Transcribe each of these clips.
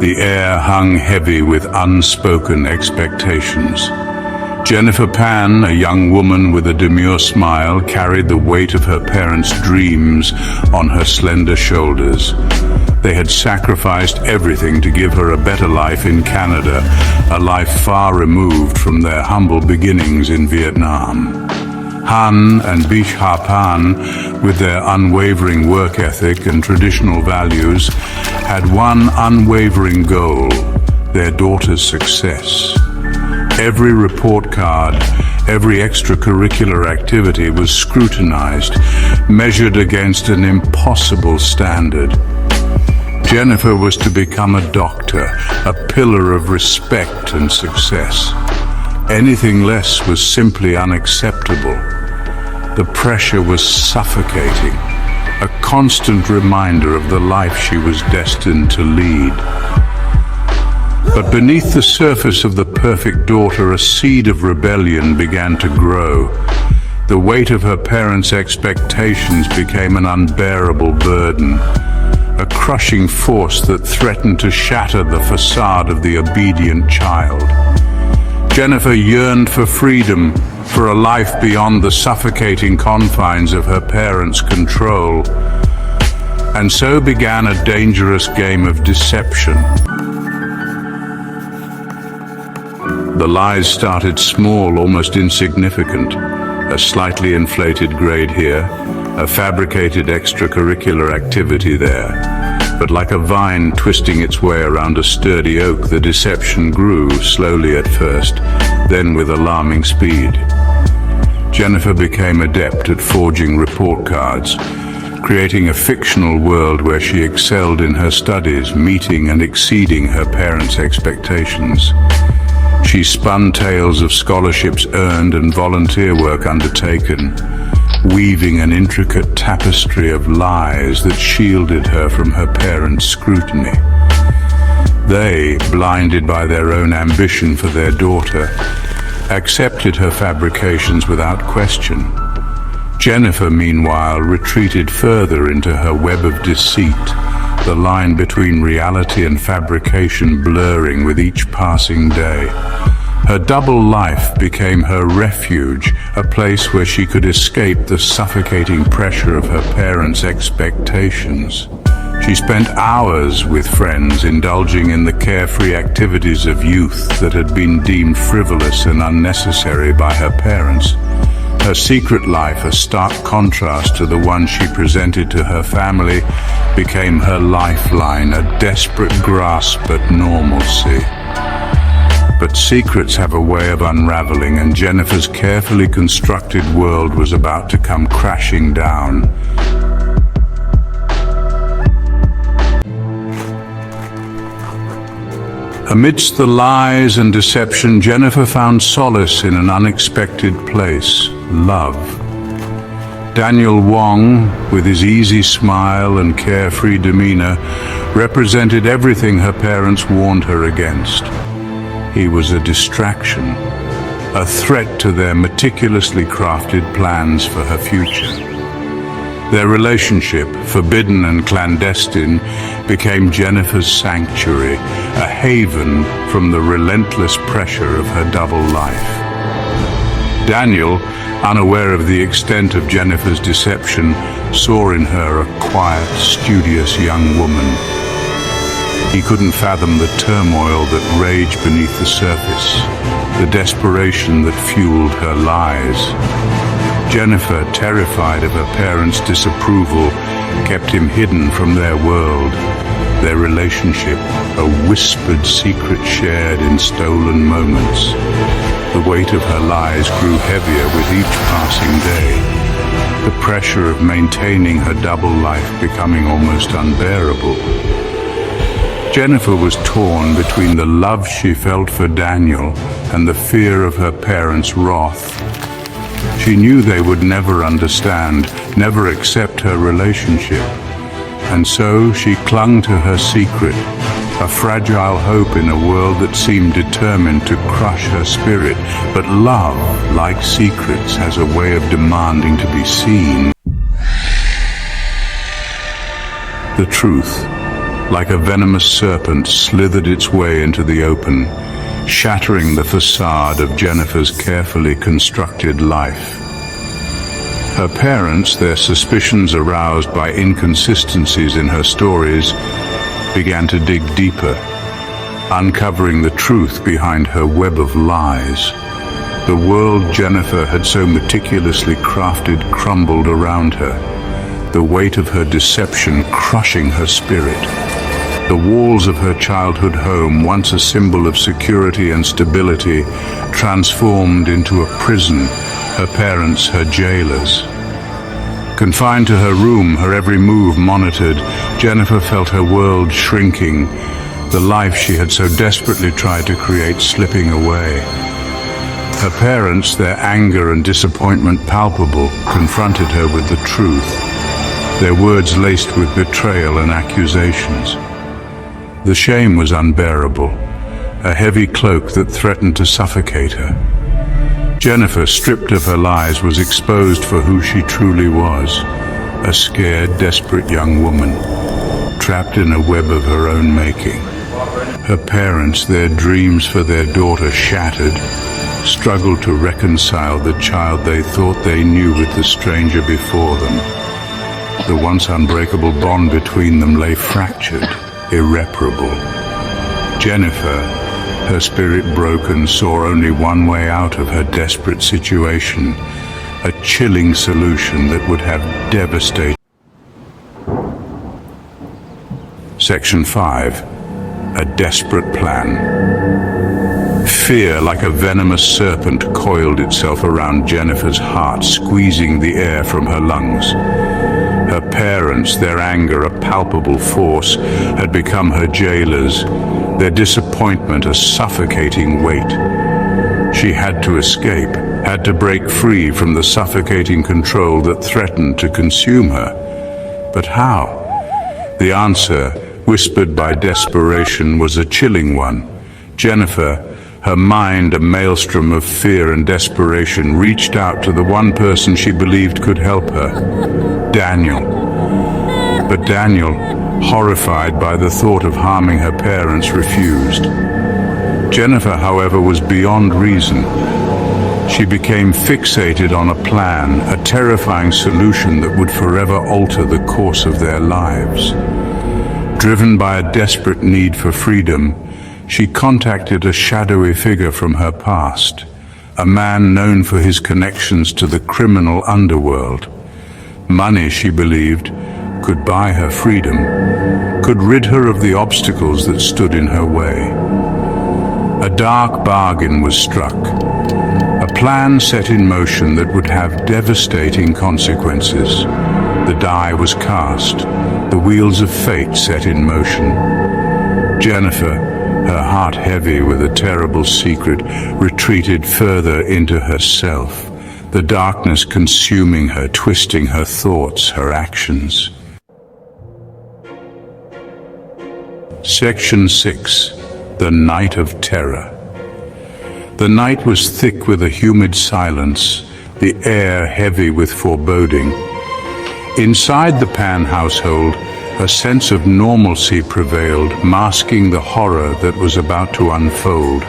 The air hung heavy with unspoken expectations. Jennifer Pan, a young woman with a demure smile, carried the weight of her parents' dreams on her slender shoulders. They had sacrificed everything to give her a better life in Canada, a life far removed from their humble beginnings in Vietnam. Han and Bishha Pan, with their unwavering work ethic and traditional values, had one unwavering goal: their daughter's success. Every report card, every extracurricular activity was scrutinized, measured against an impossible standard. Jennifer was to become a doctor, a pillar of respect and success. Anything less was simply unacceptable. The pressure was suffocating, a constant reminder of the life she was destined to lead. But beneath the surface of the perfect daughter, a seed of rebellion began to grow. The weight of her parents' expectations became an unbearable burden, a crushing force that threatened to shatter the facade of the obedient child. Jennifer yearned for freedom, for a life beyond the suffocating confines of her parents' control. And so began a dangerous game of deception. The lies started small, almost insignificant. A slightly inflated grade here, a fabricated extracurricular activity there. But like a vine twisting its way around a sturdy oak, the deception grew, slowly at first, then with alarming speed. Jennifer became adept at forging report cards, creating a fictional world where she excelled in her studies, meeting and exceeding her parents' expectations. She spun tales of scholarships earned and volunteer work undertaken, weaving an intricate tapestry of lies that shielded her from her parents' scrutiny. They, blinded by their own ambition for their daughter, accepted her fabrications without question. Jennifer, meanwhile, retreated further into her web of deceit, the line between reality and fabrication blurring with each passing day. Her double life became her refuge, a place where she could escape the suffocating pressure of her parents' expectations. She spent hours with friends, indulging in the carefree activities of youth that had been deemed frivolous and unnecessary by her parents. Her secret life, a stark contrast to the one she presented to her family, became her lifeline, a desperate grasp at normalcy. But secrets have a way of unraveling, and Jennifer's carefully constructed world was about to come crashing down. Amidst the lies and deception, Jennifer found solace in an unexpected place: love. Daniel Wong, with his easy smile and carefree demeanor, represented everything her parents warned her against. He was a distraction, a threat to their meticulously crafted plans for her future. Their relationship, forbidden and clandestine, became Jennifer's sanctuary, a haven from the relentless pressure of her double life. Daniel, unaware of the extent of Jennifer's deception, saw in her a quiet, studious young woman. He couldn't fathom the turmoil that raged beneath the surface, the desperation that fueled her lies. Jennifer, terrified of her parents' disapproval, kept him hidden from their world, their relationship, a whispered secret shared in stolen moments. The weight of her lies grew heavier with each passing day, the pressure of maintaining her double life becoming almost unbearable. Jennifer was torn between the love she felt for Daniel and the fear of her parents' wrath. She knew they would never understand, never accept her relationship. And so she clung to her secret, a fragile hope in a world that seemed determined to crush her spirit. But love, like secrets, has a way of demanding to be seen. The truth. like a venomous serpent, slithered its way into the open, shattering the facade of Jennifer's carefully constructed life. Her parents, their suspicions aroused by inconsistencies in her stories, began to dig deeper, uncovering the truth behind her web of lies. The world Jennifer had so meticulously crafted crumbled around her, the weight of her deception crushing her spirit. The walls of her childhood home, once a symbol of security and stability, transformed into a prison, her parents her jailers. Confined to her room, her every move monitored, Jennifer felt her world shrinking, the life she had so desperately tried to create slipping away. Her parents, their anger and disappointment palpable, confronted her with the truth, their words laced with betrayal and accusations. The shame was unbearable, a heavy cloak that threatened to suffocate her. Jennifer, stripped of her lies, was exposed for who she truly was, a scared, desperate young woman, trapped in a web of her own making. Her parents, their dreams for their daughter shattered, struggled to reconcile the child they thought they knew with the stranger before them. The once unbreakable bond between them lay fractured, irreparable. Jennifer, her spirit broken, saw only one way out of her desperate situation, a chilling solution that would have devastated. Section 5. A desperate plan. Fear, like a venomous serpent, coiled itself around Jennifer's heart, squeezing the air from her lungs. Her parents, their anger a palpable force, had become her jailers, their disappointment a suffocating weight. She had to escape, had to break free from the suffocating control that threatened to consume her. But how? The answer, whispered by desperation, was a chilling one. Jennifer, her mind a maelstrom of fear and desperation, reached out to the one person she believed could help her, Daniel. But Daniel, horrified by the thought of harming her parents, refused. Jennifer, however, was beyond reason. She became fixated on a plan, a terrifying solution that would forever alter the course of their lives. Driven by a desperate need for freedom, she contacted a shadowy figure from her past, a man known for his connections to the criminal underworld. Money, she believed, could buy her freedom, could rid her of the obstacles that stood in her way. A dark bargain was struck, a plan set in motion that would have devastating consequences. The die was cast, the wheels of fate set in motion. Jennifer, her heart heavy with a terrible secret, retreated further into herself, the darkness consuming her, twisting her thoughts, her actions. Section 6. The Night of Terror. The night was thick with a humid silence, the air heavy with foreboding. Inside the Pan household, a sense of normalcy prevailed, masking the horror that was about to unfold.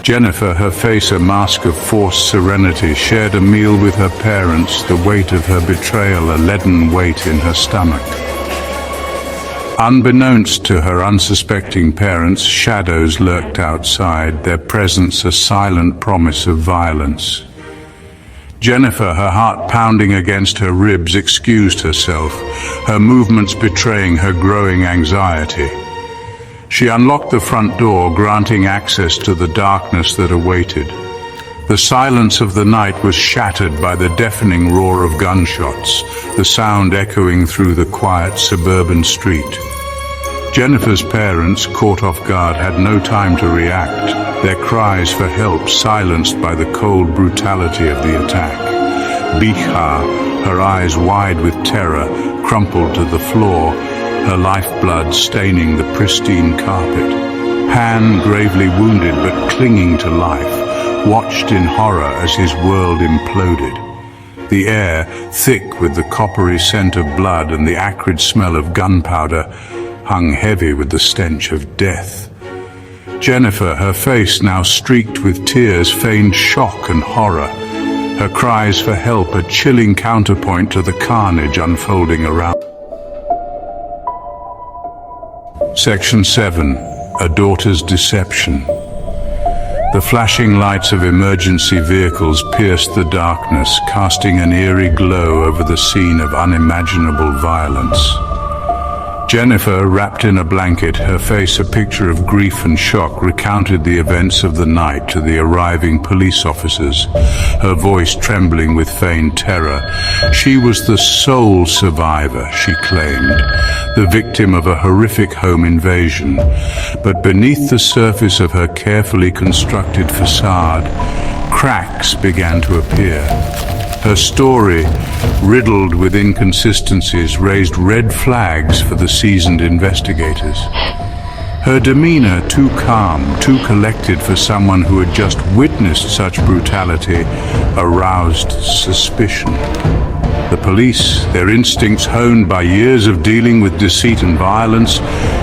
Jennifer, her face a mask of forced serenity, shared a meal with her parents, the weight of her betrayal a leaden weight in her stomach. Unbeknownst to her unsuspecting parents, shadows lurked outside, their presence a silent promise of violence. Jennifer, her heart pounding against her ribs, excused herself, her movements betraying her growing anxiety. She unlocked the front door, granting access to the darkness that awaited. The silence of the night was shattered by the deafening roar of gunshots, the sound echoing through the quiet suburban street. Jennifer's parents, caught off guard, had no time to react, their cries for help silenced by the cold brutality of the attack. Biha, her eyes wide with terror, crumpled to the floor, her lifeblood staining the pristine carpet. Han, gravely wounded but clinging to life, watched in horror as his world imploded. The air, thick with the coppery scent of blood and the acrid smell of gunpowder, hung heavy with the stench of death. Jennifer, her face now streaked with tears, feigned shock and horror. Her cries for help a chilling counterpoint to the carnage unfolding around. Section 7. A Daughter's Deception. The flashing lights of emergency vehicles pierced the darkness, casting an eerie glow over the scene of unimaginable violence. Jennifer, wrapped in a blanket, her face a picture of grief and shock, recounted the events of the night to the arriving police officers, her voice trembling with feigned terror. She was the sole survivor, she claimed, the victim of a horrific home invasion. But beneath the surface of her carefully constructed facade, cracks began to appear. Her story, riddled with inconsistencies, raised red flags for the seasoned investigators. Her demeanor, too calm, too collected for someone who had just witnessed such brutality, aroused suspicion. The police, their instincts honed by years of dealing with deceit and violence,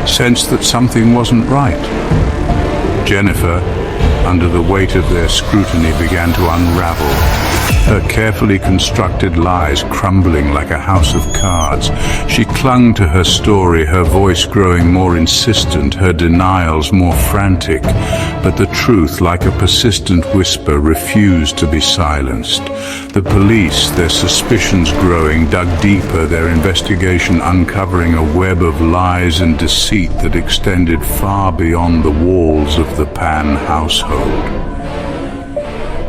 sensed that something wasn't right. Jennifer, under the weight of their scrutiny, began to unravel. Her carefully constructed lies crumbling like a house of cards. She clung to her story, her voice growing more insistent, her denials more frantic. But the truth, like a persistent whisper, refused to be silenced. The police, their suspicions growing, dug deeper, their investigation uncovering a web of lies and deceit that extended far beyond the walls of the Pan household.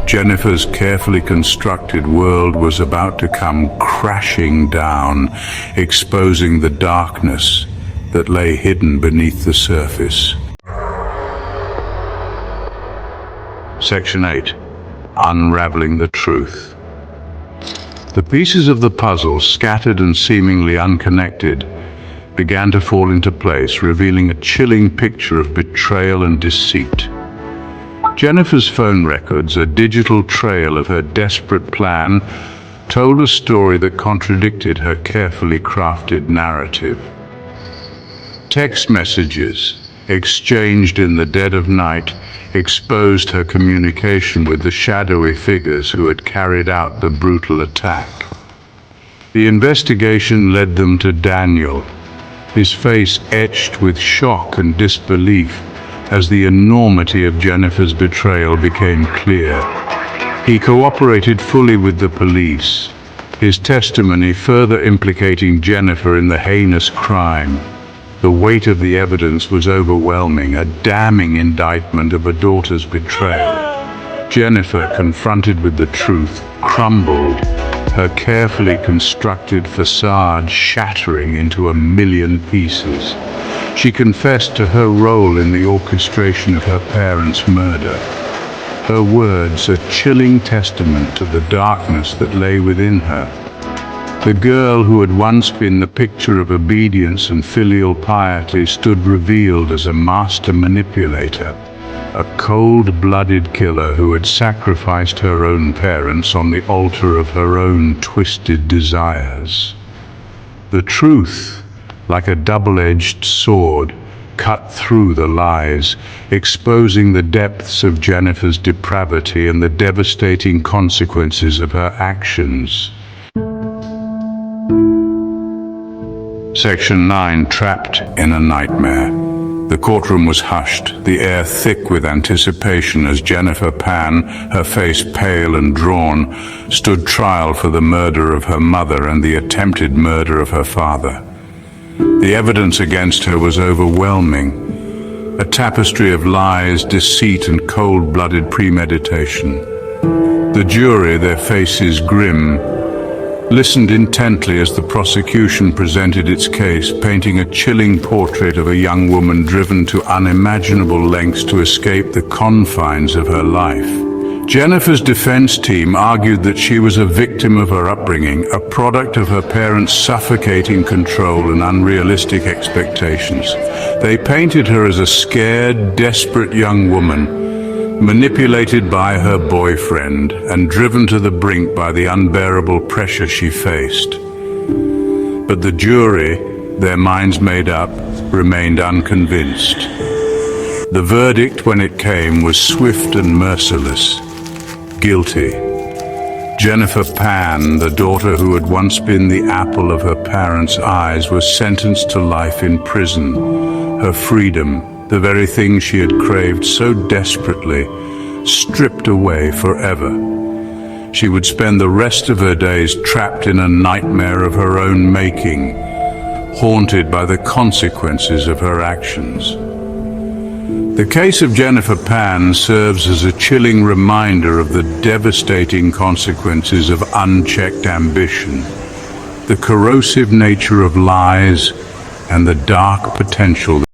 Jennifer's carefully constructed world was about to come crashing down, exposing the darkness that lay hidden beneath the surface. Section 8. Unraveling the Truth. The pieces of the puzzle, scattered and seemingly unconnected, began to fall into place, revealing a chilling picture of betrayal and deceit. Jennifer's phone records, a digital trail of her desperate plan, told a story that contradicted her carefully crafted narrative. Text messages, exchanged in the dead of night, exposed her communication with the shadowy figures who had carried out the brutal attack. The investigation led them to Daniel, his face etched with shock and disbelief as the enormity of Jennifer's betrayal became clear. He cooperated fully with the police, his testimony further implicating Jennifer in the heinous crime. The weight of the evidence was overwhelming, a damning indictment of a daughter's betrayal. Jennifer, confronted with the truth, crumbled, her carefully constructed facade shattering into a million pieces. She confessed to her role in the orchestration of her parents' murder. Her words a chilling testament to the darkness that lay within her. The girl who had once been the picture of obedience and filial piety stood revealed as a master manipulator, a cold-blooded killer who had sacrificed her own parents on the altar of her own twisted desires. The truth, like a double-edged sword, cut through the lies, exposing the depths of Jennifer's depravity and the devastating consequences of her actions. Section 9. Trapped in a Nightmare. The courtroom was hushed, the air thick with anticipation as Jennifer Pan, her face pale and drawn, stood trial for the murder of her mother and the attempted murder of her father. The evidence against her was overwhelming, a tapestry of lies, deceit, and cold-blooded premeditation. The jury, their faces grim, listened intently as the prosecution presented its case, painting a chilling portrait of a young woman driven to unimaginable lengths to escape the confines of her life. Jennifer's defense team argued that she was a victim of her upbringing, a product of her parents' suffocating control and unrealistic expectations. They painted her as a scared, desperate young woman, manipulated by her boyfriend and driven to the brink by the unbearable pressure she faced. But the jury, their minds made up, remained unconvinced. The verdict, when it came, was swift and merciless. Guilty. Jennifer Pan, the daughter who had once been the apple of her parents' eyes, was sentenced to life in prison. Her freedom, the very thing she had craved so desperately, stripped away forever. She would spend the rest of her days trapped in a nightmare of her own making, haunted by the consequences of her actions. The case of Jennifer Pan serves as a chilling reminder of the devastating consequences of unchecked ambition, the corrosive nature of lies, and the dark potential